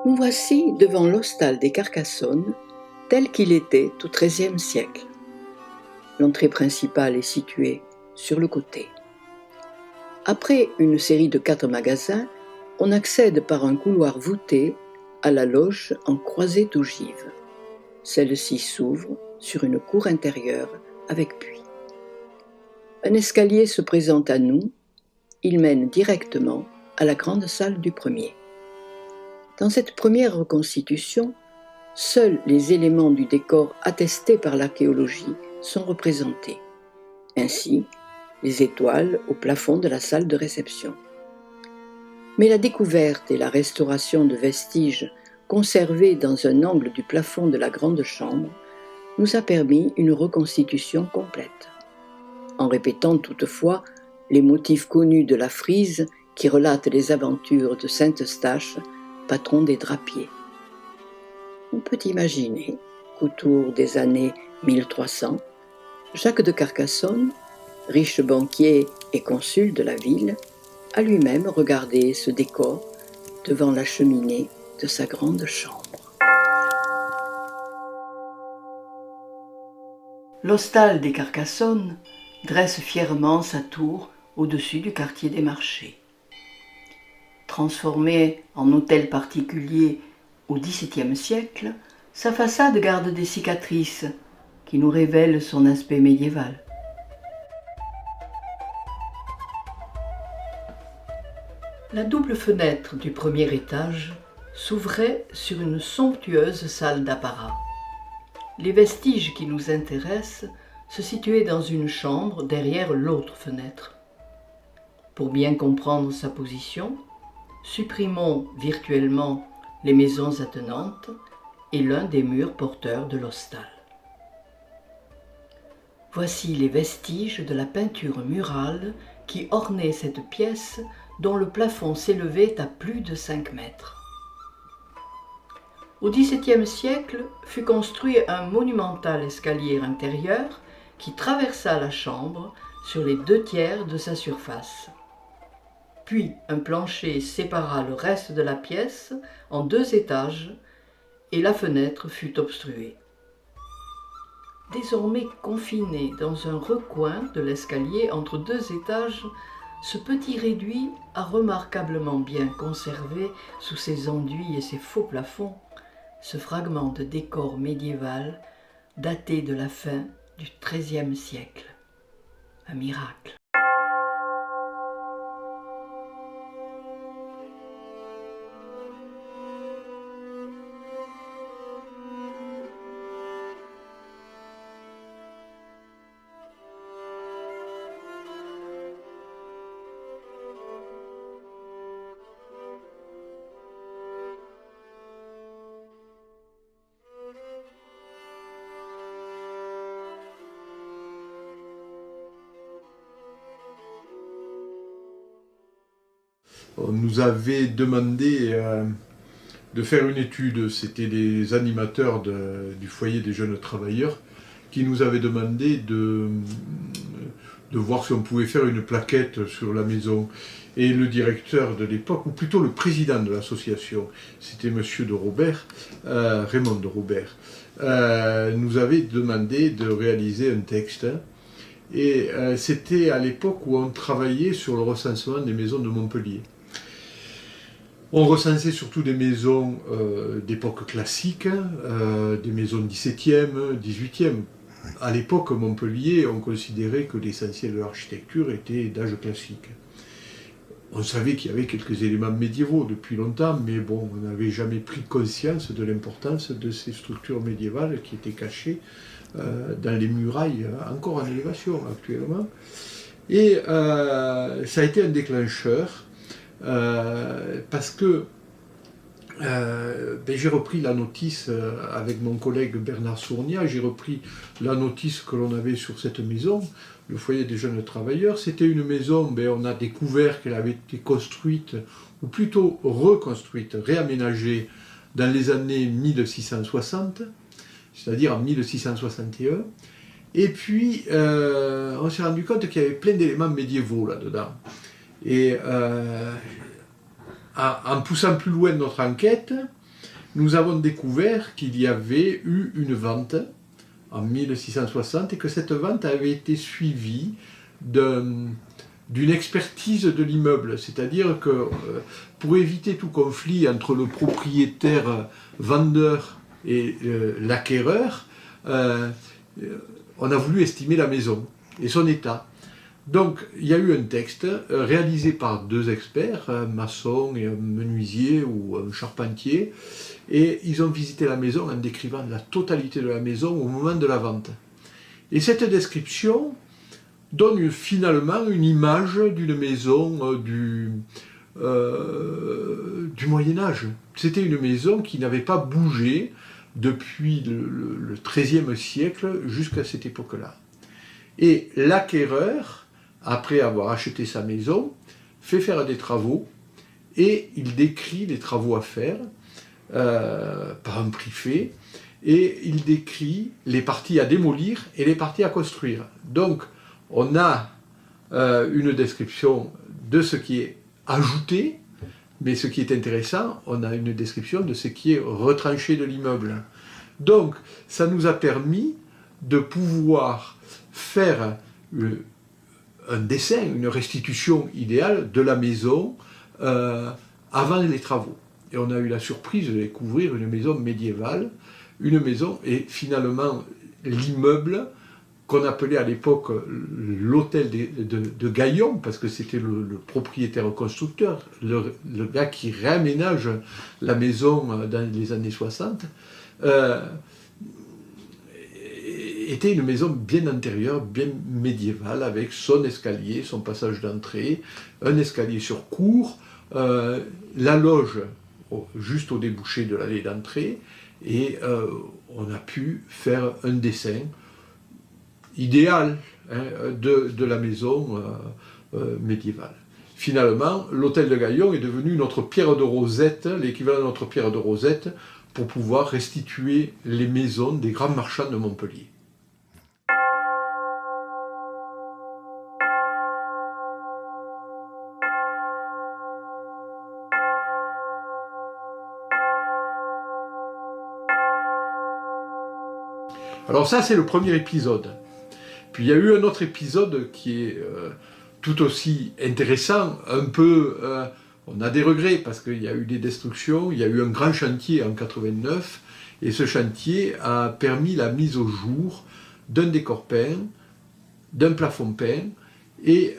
Nous voici devant l'hostal des Carcassonnes, tel qu'il était au XIIIe siècle. L'entrée principale est située sur le côté. Après une série de 4 magasins, on accède par un couloir voûté à la loge en croisée d'ogives. Celle-ci s'ouvre sur une cour intérieure avec puits. Un escalier se présente à nous, il mène directement à la grande salle du premier. Dans cette première reconstitution, seuls les éléments du décor attestés par l'archéologie sont représentés. Ainsi, les étoiles au plafond de la salle de réception. Mais la découverte et la restauration de vestiges conservés dans un angle du plafond de la grande chambre nous a permis une reconstitution complète. En répétant toutefois les motifs connus de la frise qui relate les aventures de Saint-Eustache, patron des drapiers. On peut imaginer qu'autour des années 1300, Jacques de Carcassonne, riche banquier et consul de la ville, a lui-même regardé ce décor devant la cheminée de sa grande chambre. L'hostal des Carcassonnes dresse fièrement sa tour au-dessus du quartier des marchés. Transformé en hôtel particulier au XVIIe siècle, sa façade garde des cicatrices qui nous révèlent son aspect médiéval. La double fenêtre du premier étage s'ouvrait sur une somptueuse salle d'apparat. Les vestiges qui nous intéressent se situaient dans une chambre derrière l'autre fenêtre. Pour bien comprendre sa position, supprimons virtuellement les maisons attenantes et l'un des murs porteurs de l'hostal. Voici les vestiges de la peinture murale qui ornait cette pièce dont le plafond s'élevait à plus de 5 mètres. Au XVIIe siècle fut construit un monumental escalier intérieur qui traversa la chambre sur les 2/3 de sa surface. Puis un plancher sépara le reste de la pièce en 2 étages et la fenêtre fut obstruée. Désormais confiné dans un recoin de l'escalier entre 2 étages, ce petit réduit a remarquablement bien conservé sous ses enduits et ses faux plafonds ce fragment de décor médiéval daté de la fin du XIIIe siècle. Un miracle. On nous avait demandé de faire une étude, c'était les animateurs du foyer des jeunes travailleurs qui nous avaient demandé de voir si on pouvait faire une plaquette sur la maison. Et le directeur de l'époque, ou plutôt le président de l'association, c'était monsieur de Robert, Raymond de Robert, nous avait demandé de réaliser un texte. Et c'était à l'époque où on travaillait sur le recensement des maisons de Montpellier. On recensait surtout des maisons d'époque classique, des maisons 17e, 18e. À l'époque, Montpellier, on considérait que l'essentiel de l'architecture était d'âge classique. On savait qu'il y avait quelques éléments médiévaux depuis longtemps, mais bon, on n'avait jamais pris conscience de l'importance de ces structures médiévales qui étaient cachées dans les murailles, encore en élévation actuellement. Et ça a été un déclencheur. Parce que j'ai repris la notice avec mon collègue Bernard Sournia, j'ai repris la notice que l'on avait sur cette maison, le foyer des jeunes travailleurs. C'était une maison, on a découvert qu'elle avait été construite, ou plutôt reconstruite, réaménagée dans les années 1660, c'est-à-dire en 1661. Et puis, on s'est rendu compte qu'il y avait plein d'éléments médiévaux là-dedans. Et en poussant plus loin notre enquête, nous avons découvert qu'il y avait eu une vente en 1660 et que cette vente avait été suivie d'une expertise de l'immeuble. C'est-à-dire que pour éviter tout conflit entre le propriétaire vendeur et l'acquéreur, on a voulu estimer la maison et son état. Donc, il y a eu un texte réalisé par deux experts, un maçon et un menuisier ou un charpentier, et ils ont visité la maison en décrivant la totalité de la maison au moment de la vente. Et cette description donne finalement une image d'une maison du Moyen-Âge. C'était une maison qui n'avait pas bougé depuis le XIIIe siècle jusqu'à cette époque-là. Et l'acquéreur, après avoir acheté sa maison, fait faire des travaux et il décrit les travaux à faire par un préfet et il décrit les parties à démolir et les parties à construire. Donc on a une description de ce qui est ajouté, mais ce qui est intéressant, on a une description de ce qui est retranché de l'immeuble. Donc ça nous a permis de pouvoir faire un dessin, une restitution idéale de la maison avant les travaux. Et on a eu la surprise de découvrir une maison médiévale, une maison, et finalement l'immeuble qu'on appelait à l'époque l'hôtel de Gaillon, parce que c'était le propriétaire constructeur, le gars qui réaménage la maison dans les années 60, était une maison bien antérieure, bien médiévale, avec son escalier, son passage d'entrée, un escalier sur cour, la loge juste au débouché de l'allée d'entrée, et on a pu faire un dessin idéal de la maison médiévale. Finalement, l'hôtel de Gaillon est devenu notre pierre de Rosette, l'équivalent de notre pierre de Rosette, pour pouvoir restituer les maisons des grands marchands de Montpellier. Alors ça, c'est le premier épisode. Puis il y a eu un autre épisode qui est tout aussi intéressant, un peu... on a des regrets parce qu'il y a eu des destructions, il y a eu un grand chantier en 89, et ce chantier a permis la mise au jour d'un décor peint, d'un plafond peint, et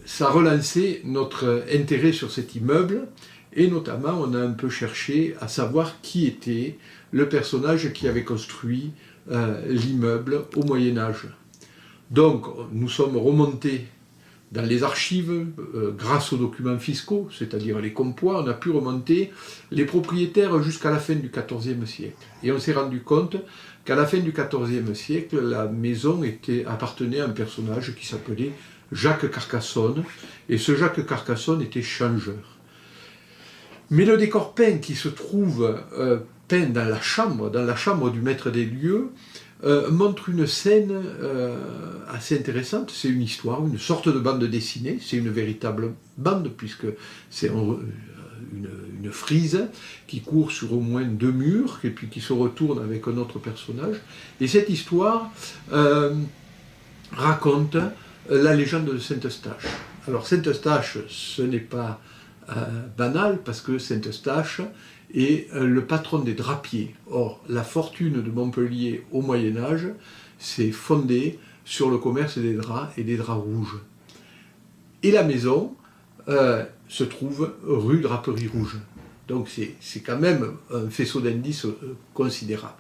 ça a relancé notre intérêt sur cet immeuble, et notamment on a un peu cherché à savoir qui était le personnage qui avait construit l'immeuble au Moyen-Âge. Donc nous sommes remontés dans les archives, grâce aux documents fiscaux, c'est-à-dire les compois, on a pu remonter les propriétaires jusqu'à la fin du XIVe siècle. Et on s'est rendu compte qu'à la fin du XIVe siècle, la maison appartenait à un personnage qui s'appelait Jacques Carcassonne, et ce Jacques Carcassonne était changeur. Mais le décor peint qui se trouve peint dans la chambre du maître des lieux, montre une scène assez intéressante. C'est une histoire, une sorte de bande dessinée, c'est une véritable bande puisque c'est une frise qui court sur au moins 2 murs et puis qui se retourne avec un autre personnage. Et cette histoire raconte la légende de Saint-Eustache. Alors Saint-Eustache, ce n'est pas banal parce que Saint-Eustache est le patron des drapiers. Or, la fortune de Montpellier au Moyen-Âge s'est fondée sur le commerce des draps et des draps rouges. Et la maison se trouve rue Draperie Rouge. Donc c'est quand même un faisceau d'indices considérable.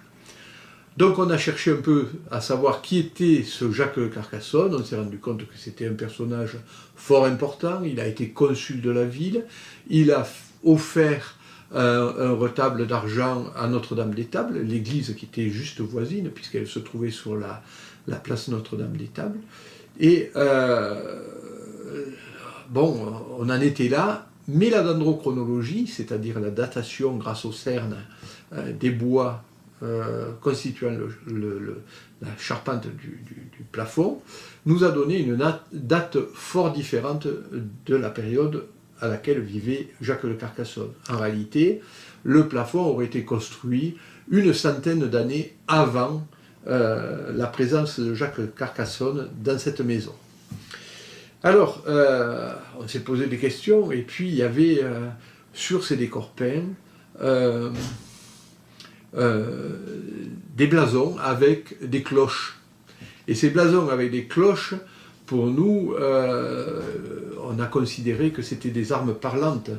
Donc on a cherché un peu à savoir qui était ce Jacques Carcassonne. On s'est rendu compte que c'était un personnage fort important. Il a été consul de la ville. Il a offert un retable d'argent à Notre-Dame-des-Tables, l'église qui était juste voisine, puisqu'elle se trouvait sur la place Notre-Dame-des-Tables. Et bon, on en était là, mais la dendrochronologie, c'est-à-dire la datation grâce au cerne des bois constituant la charpente du plafond, nous a donné une date fort différente de la période à laquelle vivait Jacques de Carcassonne. En réalité, le plafond aurait été construit une centaine d'années avant la présence de Jacques de Carcassonne dans cette maison. Alors, on s'est posé des questions, et puis il y avait sur ces décors peints des blasons avec des cloches. Et ces blasons avec des cloches, pour nous, on a considéré que c'était des armes parlantes.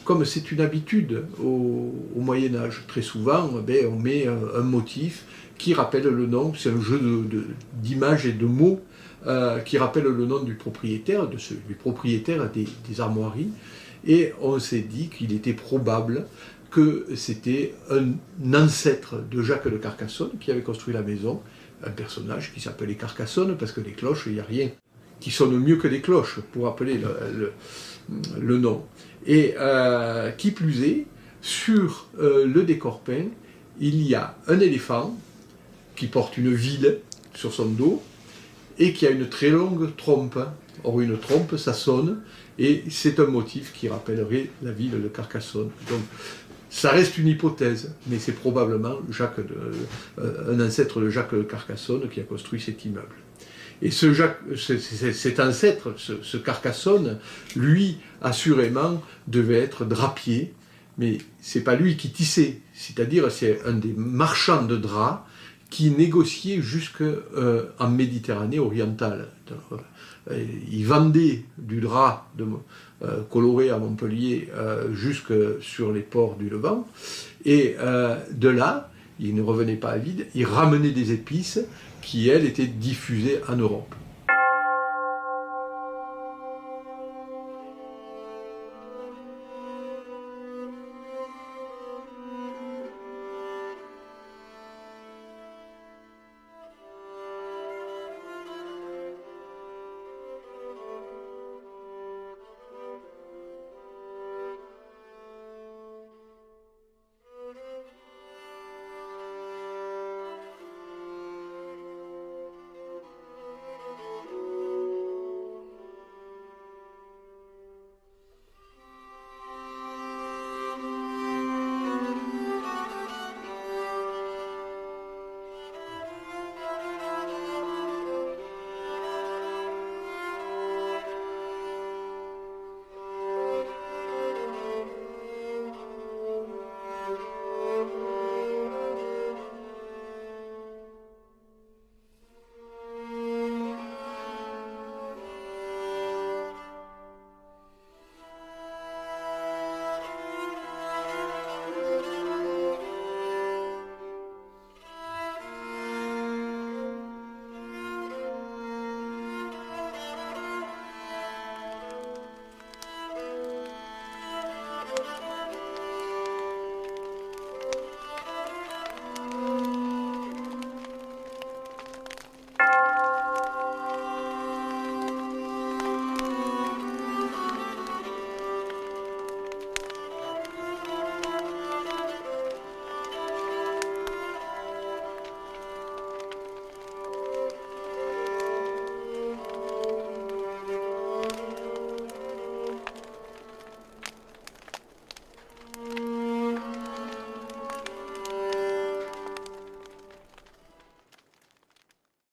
Comme c'est une habitude au Moyen-Âge, très souvent, on met un motif qui rappelle le nom, c'est un jeu d'images et de mots qui rappelle le nom du propriétaire, du propriétaire des armoiries, et on s'est dit qu'il était probable que c'était un ancêtre de Jacques de Carcassonne qui avait construit la maison, un personnage qui s'appelait Carcassonne, parce que les cloches, il n'y a rien qui sonne mieux que des cloches pour appeler le nom. Et qui plus est, sur le décor peint, il y a un éléphant qui porte une ville sur son dos et qui a une très longue trompe. Or, une trompe, ça sonne, et c'est un motif qui rappellerait la ville de Carcassonne. Donc, ça reste une hypothèse, mais c'est probablement un ancêtre de Jacques de Carcassonne qui a construit cet immeuble. Et cet ancêtre, ce Carcassonne, lui, assurément, devait être drapier, mais c'est pas lui qui tissait, c'est-à-dire c'est un des marchands de draps qui négociait jusqu'en Méditerranée orientale. Il vendait du drap coloré à Montpellier jusque sur les ports du Levant, et de là, il ne revenait pas à vide, il ramenait des épices qui, elles, étaient diffusées en Europe.